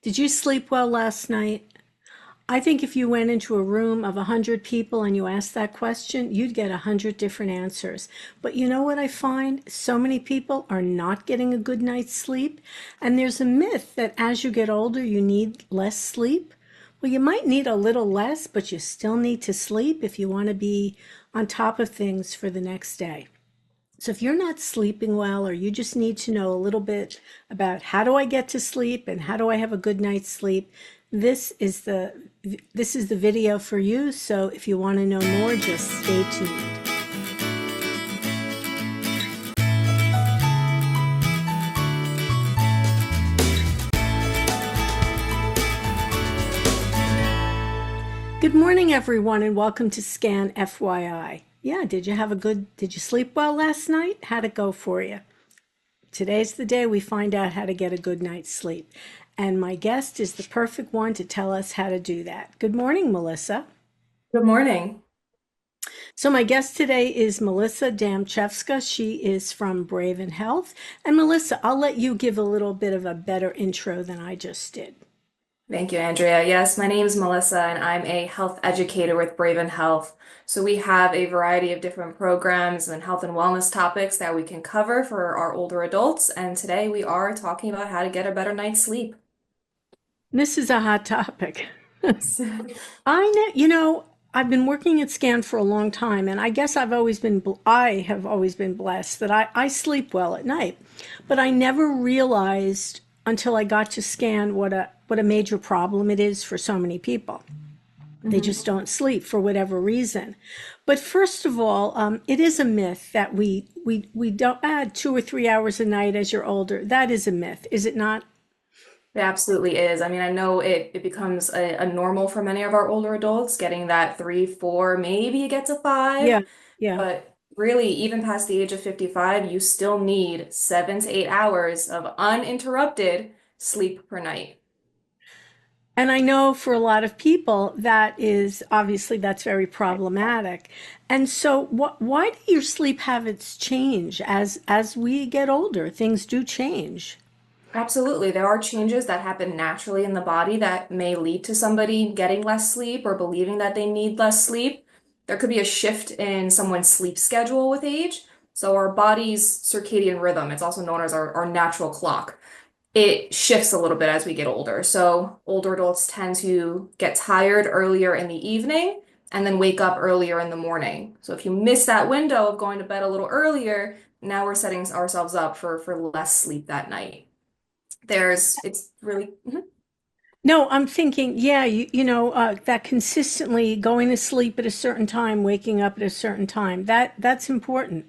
Did you sleep well last night? I think if you went into a room of 100 people and you asked that question, you'd get 100 different answers. But you know what I find? So many people are not getting a good night's sleep. And there's a myth that as you get older, you need less sleep. Well, you might need a little less, but you still need to sleep if you want to be on top of things for the next day. So if you're not sleeping well, or you just need to know a little bit about how do I get to sleep and how do I have a good night's sleep, this is the this is the video for you. So if you want to know more, just stay tuned. Good morning, everyone, and welcome to Scan FYI. Yeah, did you sleep well last night? How'd it go for you? Today's the day we find out how to get a good night's sleep. And my guest is the perfect one to tell us how to do that. Good morning, Melissa. Good morning. So my guest today is Melisa Damcevska. She is from Braven Health. And Melissa, I'll let you give a little bit of a better intro than I just did. Thank you, Andrea. Yes, my name is Melissa, and I'm a health educator with Braven Health. So we have a variety of different programs and health and wellness topics that we can cover for our older adults. And today we are talking about how to get a better night's sleep. This is a hot topic. I've been working at Scan for a long time, and I guess I have always been blessed that I sleep well at night. But I never realized until I got to Scan what a major problem it is for so many people. They Mhm. just don't sleep for whatever reason. But first of all, it is a myth that we don't add 2 or 3 hours a night as you're older. That is a myth, is it not? It absolutely is. I mean, I know it becomes a normal for many of our older adults, getting that 3, 4, maybe you get to five. Yeah, yeah. But really, even past the age of 55, you still need 7 to 8 hours of uninterrupted sleep per night. And I know for a lot of people that is obviously that's very problematic. And so why do your sleep habits change as we get older? Things do change. Absolutely. There are changes that happen naturally in the body that may lead to somebody getting less sleep or believing that they need less sleep. There could be a shift in someone's sleep schedule with age. So our body's circadian rhythm, it's also known as our natural clock. It shifts a little bit as we get older. So older adults tend to get tired earlier in the evening and then wake up earlier in the morning. So if you miss that window of going to bed a little earlier, now we're setting ourselves up for less sleep that night. It's really, mhm. No, I'm thinking, yeah, that consistently going to sleep at a certain time, waking up at a certain time, that's important.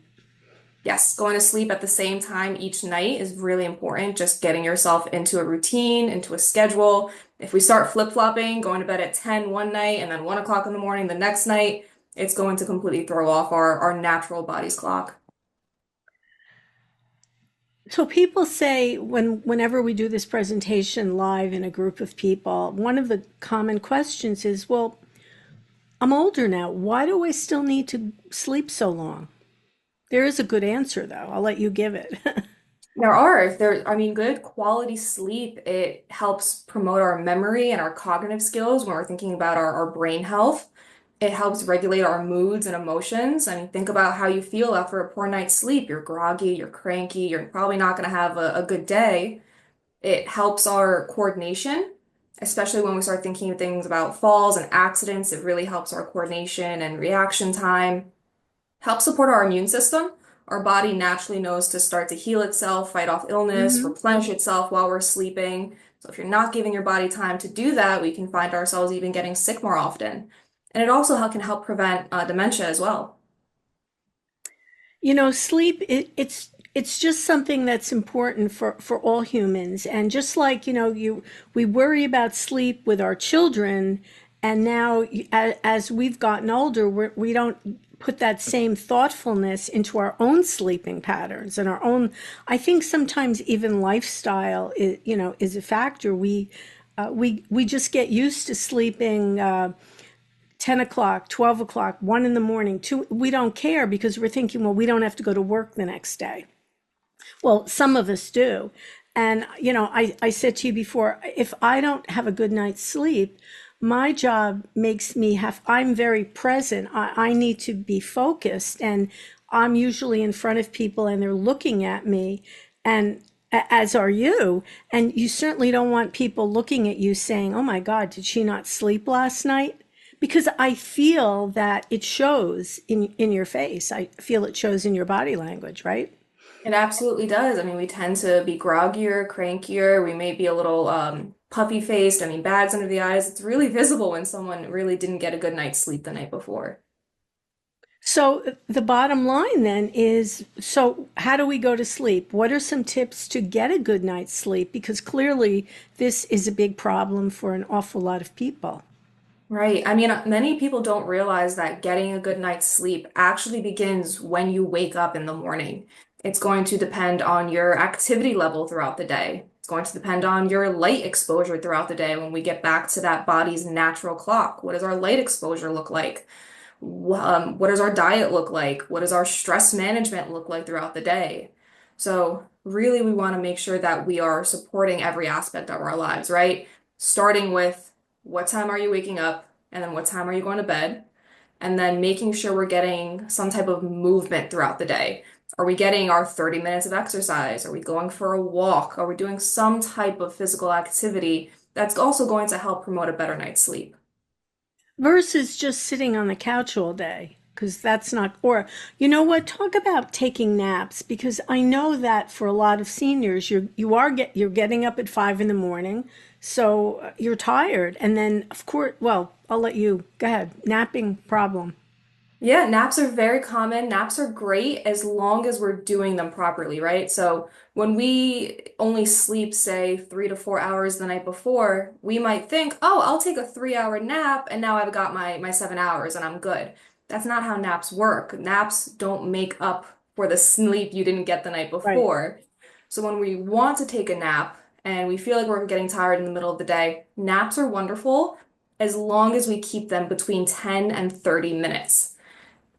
Yes, going to sleep at the same time each night is really important. Just getting yourself into a routine, into a schedule. If we start flip-flopping, going to bed at 10 one night and then 1 o'clock in the morning the next night, it's going to completely throw off our natural body's clock. So people say whenever we do this presentation live in a group of people, one of the common questions is, well, I'm older now. Why do I still need to sleep so long? There is a good answer, though. I'll let you give it. I mean, good quality sleep, it helps promote our memory and our cognitive skills when we're thinking about our brain health. It helps regulate our moods and emotions. I mean, think about how you feel after a poor night's sleep. You're groggy, you're cranky, you're probably not going to have a good day. It helps our coordination, especially when we start thinking of things about falls and accidents. It really helps our coordination and reaction time. Helps support our immune system. Our body naturally knows to start to heal itself, fight off illness, Hmm. replenish itself while we're sleeping. So if you're not giving your body time to do that, we can find ourselves even getting sick more often. And it also can help prevent dementia as well. Sleep, it's just something that's important for all humans. And just like, we worry about sleep with our children, and now as we've gotten older, we don't put that same thoughtfulness into our own sleeping patterns and our own, I think sometimes even lifestyle is a factor. We just get used to sleeping 10 o'clock, 12 o'clock, 1 in the morning, 2. We don't care because we're thinking, well, we don't have to go to work the next day. Well, some of us do. And, I said to you before, if I don't have a good night's sleep, my job makes me I'm very present. I need to be focused, and I'm usually in front of people and they're looking at me, and as are you. And you certainly don't want people looking at you saying, oh my God, did she not sleep last night? Because I feel that it shows in your face. I feel it shows in your body language, right? It absolutely does. I mean, we tend to be groggier, crankier. We may be a little puffy faced. I mean, bags under the eyes. It's really visible when someone really didn't get a good night's sleep the night before. So the bottom line then is, so how do we go to sleep? What are some tips to get a good night's sleep? Because clearly this is a big problem for an awful lot of people. Right. I mean, many people don't realize that getting a good night's sleep actually begins when you wake up in the morning. It's going to depend on your activity level throughout the day. It's going to depend on your light exposure throughout the day when we get back to that body's natural clock. What does our light exposure look like? What does our diet look like? What does our stress management look like throughout the day? So, really, we want to make sure that we are supporting every aspect of our lives, right? Starting with what time are you waking up, and then what time are you going to bed, and then making sure we're getting some type of movement throughout the day. Are we getting our 30 minutes of exercise? Are we going for a walk? Are we doing some type of physical activity that's also going to help promote a better night's sleep? Versus just sitting on the couch all day, because that's not, or you know what, talk about taking naps, because I know that for a lot of seniors, you're getting up at 5 in the morning, so you're tired. And then of course, well, I'll let you go ahead. Napping problem. Yeah, naps are very common. Naps are great as long as we're doing them properly, right? So when we only sleep, say, 3 to 4 hours the night before, we might think, oh, I'll take a 3 hour nap and now I've got my 7 hours and I'm good. That's not how naps work. Naps don't make up for the sleep you didn't get the night Right. before. So when we want to take a nap and we feel like we're getting tired in the middle of the day, naps are wonderful as long as we keep them between 10 and 30 minutes.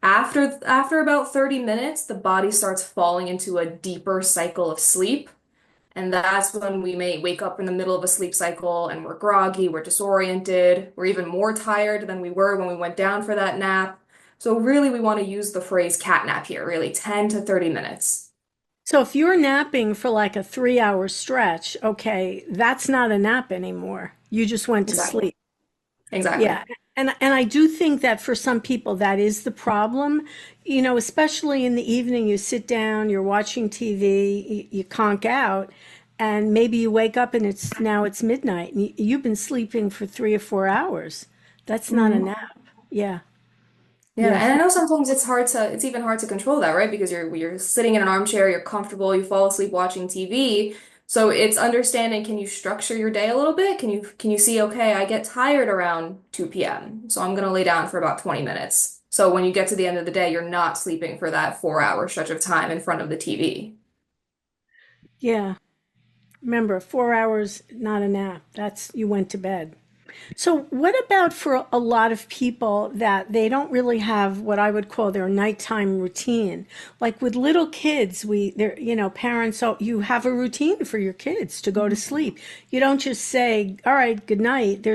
After about 30 minutes, the body starts falling into a deeper cycle of sleep. And that's when we may wake up in the middle of a sleep cycle and we're groggy, we're disoriented, we're even more tired than we were when we went down for that nap. So really we want to use the phrase cat nap here, really 10 to 30 minutes. So if you're napping for like a 3 hour stretch, okay, that's not a nap anymore. You just went to Exactly. sleep. Exactly. Yeah. And I do think that for some people that is the problem. Especially in the evening, you sit down, you're watching TV, you conk out, and maybe you wake up and it's midnight and you've been sleeping for 3 or 4 hours. That's not a Mhm. nap. Yeah. Yeah, Yeah. and I know sometimes it's even hard to control that, right? Because you're sitting in an armchair, you're comfortable, you fall asleep watching TV. So it's understanding, can you structure your day a little bit? Can you see, okay, I get tired around 2 p.m. So I'm gonna lay down for about 20 minutes. So when you get to the end of the day, you're not sleeping for that 4 hour stretch of time in front of the TV. Yeah. Remember, 4 hours, not a nap. That's you went to bed. So, what about for a lot of people that they don't really have what I would call their nighttime routine? Like with little kids, parents, oh, you have a routine for your kids to go to sleep. You don't just say, all right, good night.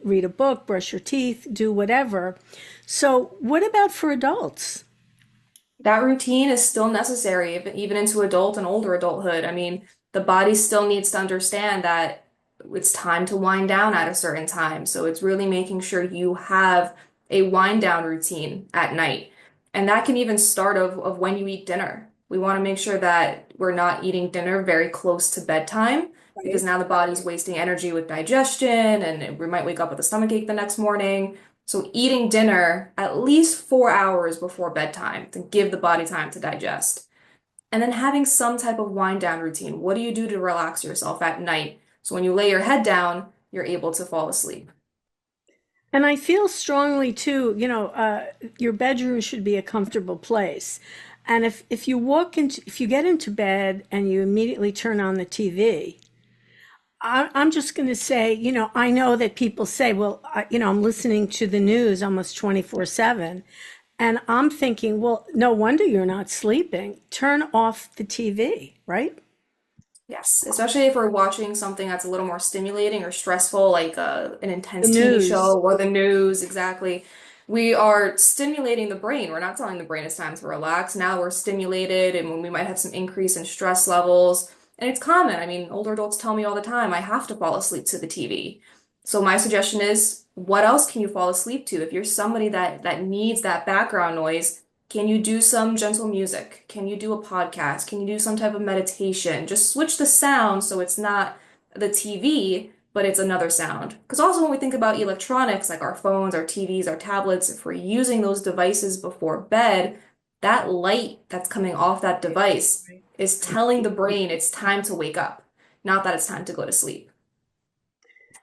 Read a book, brush your teeth, do whatever. So, what about for adults? That routine is still necessary, even into adult and older adulthood. I mean, the body still needs to understand that it's time to wind down at a certain time. So it's really making sure you have a wind down routine at night. And that can even start of when you eat dinner. We want to make sure that we're not eating dinner very close to bedtime because Right. now the body's wasting energy with digestion and we might wake up with a stomachache the next morning. So eating dinner at least 4 hours before bedtime to give the body time to digest. And then having some type of wind down routine. What do you do to relax yourself at night? So when you lay your head down, you're able to fall asleep. And I feel strongly too, your bedroom should be a comfortable place. And if you get into bed and you immediately turn on the TV, I'm just going to say, I know that people say, well, I'm listening to the news almost 24/7. And I'm thinking, well, no wonder you're not sleeping. Turn off the TV, right? Yes, especially if we're watching something that's a little more stimulating or stressful, like an The intense TV news. show or the news, exactly. We are stimulating the brain. We're not telling the brain it's time to relax. Now we're stimulated, and when we might have some increase in stress levels. And it's common. I mean, older adults tell me all the time, I have to fall asleep to the TV. So my suggestion is, what else can you fall asleep to? If you're somebody that needs that background noise, can you do some gentle music? Can you do a podcast? Can you do some type of meditation? Just switch the sound so it's not the TV, but it's another sound. Because also, when we think about electronics, like our phones, our TVs, our tablets, if we're using those devices before bed, that light that's coming off that device is telling the brain it's time to wake up, not that it's time to go to sleep.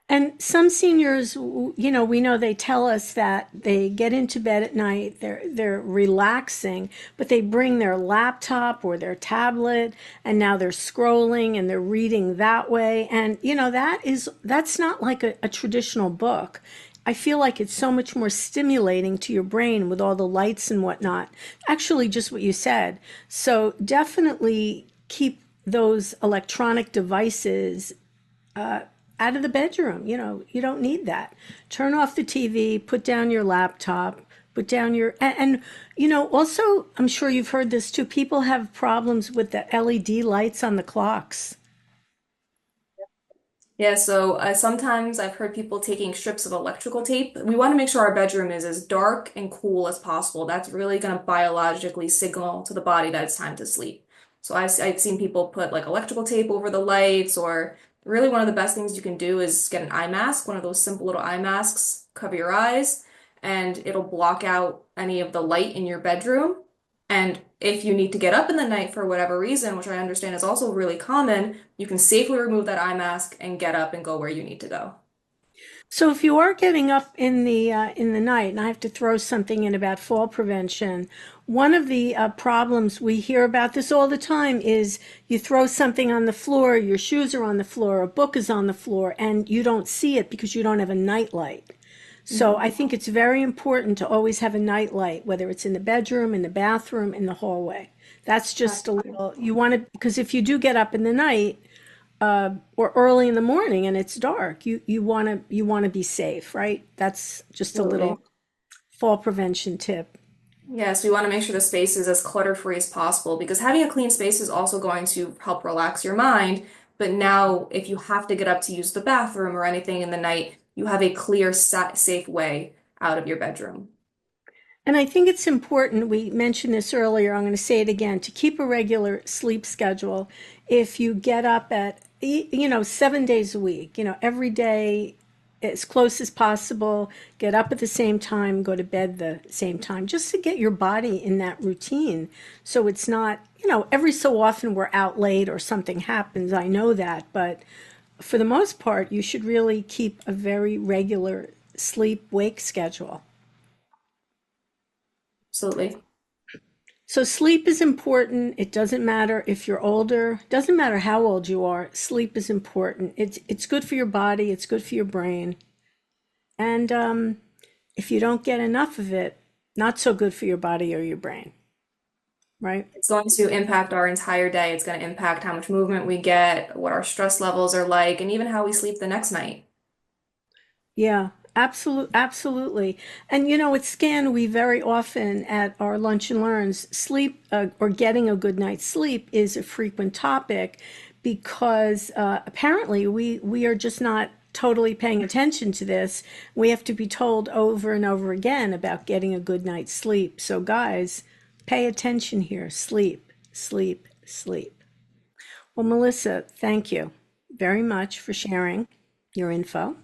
And some seniors, we know they tell us that they get into bed at night, they're relaxing, but they bring their laptop or their tablet, and now they're scrolling and they're reading that way. And that's not like a traditional book. I feel like it's so much more stimulating to your brain with all the lights and whatnot. Actually, just what you said. So definitely keep those electronic devices out of the bedroom. You don't need that. Turn off the TV, put down your laptop, put down and also, I'm sure you've heard this too. People have problems with the LED lights on the clocks. Yeah, so sometimes I've heard people taking strips of electrical tape. We want to make sure our bedroom is as dark and cool as possible. That's really going to biologically signal to the body that it's time to sleep. So I've seen people put like electrical tape over the lights, or really one of the best things you can do is get an eye mask, one of those simple little eye masks, cover your eyes, and it'll block out any of the light in your bedroom. And if you need to get up in the night for whatever reason, which I understand is also really common, you can safely remove that eye mask and get up and go where you need to go. So if you are getting up in the night, and I have to throw something in about fall prevention, one of the problems we hear about this all the time is you throw something on the floor, your shoes are on the floor, a book is on the floor, and you don't see it because you don't have a night light. So Mhm. I think it's very important to always have a night light, whether it's in the bedroom, in the bathroom, in the hallway. That's just a Absolutely. little, you want to, because if you do get up in the night, or early in the morning and it's dark, you want to be safe, right? That's just a little Absolutely. fall prevention tip. Yes, we want to make sure the space is as clutter-free as possible because having a clean space is also going to help relax your mind. But now, if you have to get up to use the bathroom or anything in the night, you have a clear, safe way out of your bedroom. And I think it's important, we mentioned this earlier, I'm going to say it again, to keep a regular sleep schedule. If you get up at, 7 days a week, every day as close as possible, get up at the same time, go to bed the same time, just to get your body in that routine. So it's not, every so often we're out late or something happens, I know that, but for the most part, you should really keep a very regular sleep wake schedule. Absolutely. So sleep is important. It doesn't matter if you're older, doesn't matter how old you are. Sleep is important. It's good for your body, it's good for your brain. And if you don't get enough of it, not so good for your body or your brain, right? It's going to impact our entire day. It's going to impact how much movement we get, what our stress levels are like, and even how we sleep the next night. Yeah, absolutely. And at SCAN, we very often at our lunch and learns, sleep or getting a good night's sleep is a frequent topic because apparently we are just not totally paying attention to this. We have to be told over and over again about getting a good night's sleep. So guys, pay attention here. Sleep, sleep, sleep. Well, Melissa, thank you very much for sharing your info.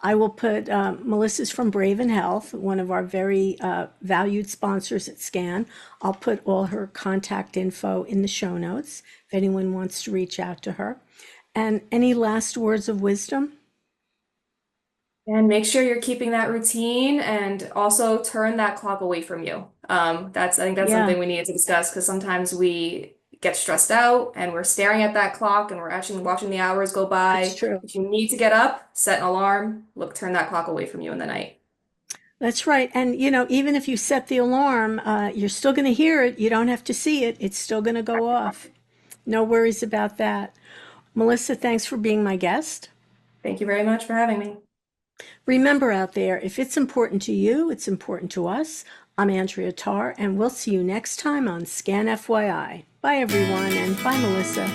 I will put Melissa's from Braven Health, one of our very valued sponsors at SCAN. I'll put all her contact info in the show notes if anyone wants to reach out to her. And any last words of wisdom? And make sure you're keeping that routine and also turn that clock away from you. I think that's Yeah, something we need to discuss because sometimes we get stressed out and we're staring at that clock and we're actually watching the hours go that's by. true. If you need to get up, set an alarm, look, turn that clock away from you in the night. That's right. And, even if you set the alarm, you're still going to hear it. You don't have to see it. It's still going to go off. No worries about that. Melissa, thanks for being my guest. Thank you very much for having me. Remember out there, if it's important to you, it's important to us. I'm Andrea Tarr, and we'll see you next time on Scan FYI. Bye, everyone, and bye, Melissa.